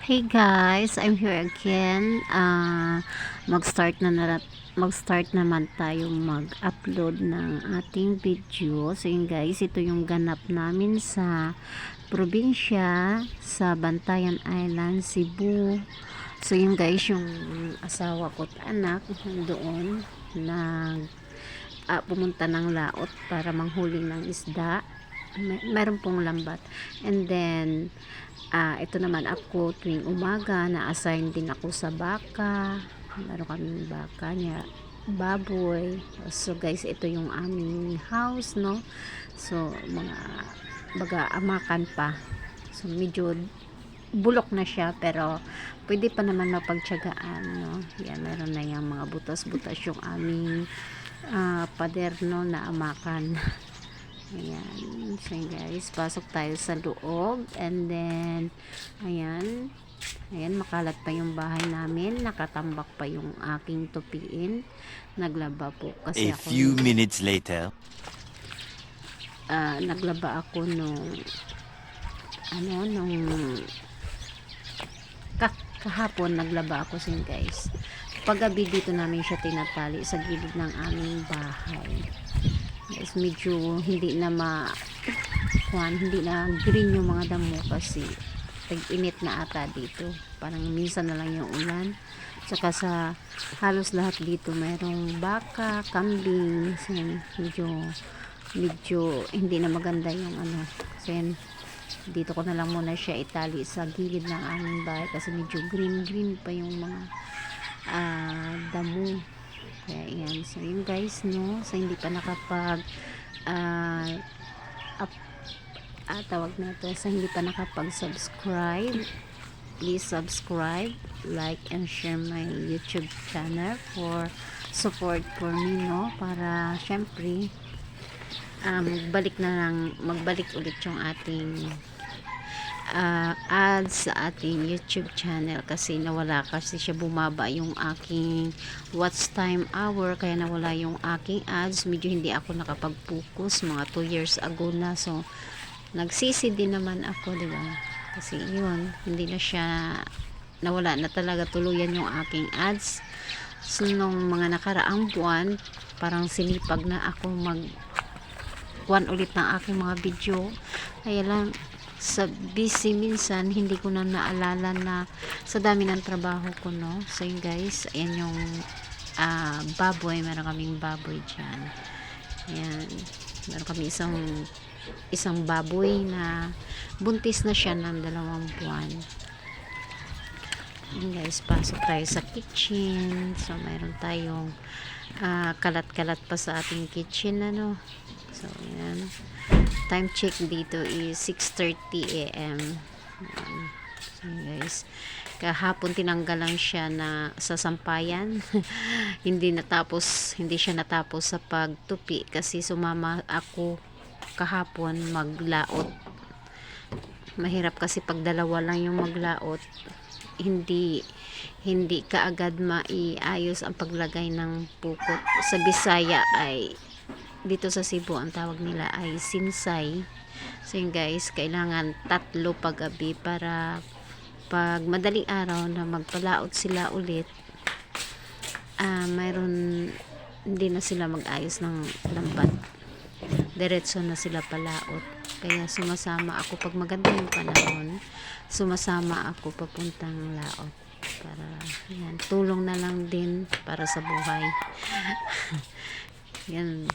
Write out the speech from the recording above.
Hey guys, I'm here again. Mag-start naman tayong mag-upload ng ating video. So yun guys, ito yung ganap namin sa probinsya sa Bantayan Island, Cebu. So yun guys, yung asawa ko at anak doon na pumunta ng laot para manghuli ng isda. Meron pong lambat. And then ito naman ako tuwing umaga na-assign din ako sa baka. Meron kaming baka niya, baboy. So guys, ito yung aming house, no? So mga baga amakan pa. So medyo bulok na siya pero pwede pa naman mapagtiyagaan, no? Yan, meron na yung mga butas-butas yung aming pader, no, na amakan. Ayan. So guys, pasok tayo sa loob. And then, ayan. Ayan, makalat pa yung bahay namin. Nakatambak pa yung aking tupiin. Naglaba po. Kasi A ako, few minutes later. naglaba ako nung, kahapon naglaba ako sin guys. Paggabi dito namin siya tinatali sa gilid ng aming bahay. Guys, medyo hindi na hindi na green yung mga damo kasi tag-init na ata dito. Parang minsan na lang yung ulan. Saka sa halos lahat dito mayroong baka, kambing. So, medyo hindi na maganda yung Kasi dito ko na lang muna siya itali sa gilid ng aming bahay kasi medyo green pa yung mga damo. Kaya yan. So yun guys, no, sa hindi pa nakapag tawag na ito, sa hindi pa nakapag subscribe, please subscribe, like and share my YouTube channel for support for me, no, para syempre magbalik ulit yung ating ads sa ating YouTube channel kasi nawala kasi siya, bumaba yung aking watch time hour kaya nawala yung aking ads. Medyo hindi ako nakapag-focus mga 2 years ago na, so nagsisi din naman ako, diba? Kasi yun, hindi na siya, nawala na talaga tuluyan yung aking ads. So nung mga nakaraang buwan parang sinipag na ako kuwan ulit ng aking mga video, kaya lang sa busy minsan hindi ko na naalala na sa dami ng trabaho ko, no. So yun guys, ayan yung baboy, meron kaming baboy dyan. Ayan, meron kami isang baboy na buntis na siya ng 2 buwan. Ayan guys, pasok tayo sa kitchen. So mayroon tayong kalat-kalat pa sa ating kitchen, so ayan, time check dito is 6:30 AM. So guys, kahapon tinanggal lang siya na sa sampayan. hindi siya natapos sa pagtupi kasi sumama ako kahapon maglaot. Mahirap kasi pag dalawa lang yung maglaot, hindi kaagad maiayos ang paglagay ng pukot. Sa Bisaya ay, dito sa Cebu ang tawag nila ay sinsay. So yun guys, kailangan 3 paggabi para pag madaling araw na magpalaot sila ulit, mayroon, hindi na sila mag-ayos ng lambat, diretso na sila palaot. Kaya sumasama ako pag maganda yung panahon, sumasama ako papuntang laot para yan, tulong na lang din para sa buhay. Yan.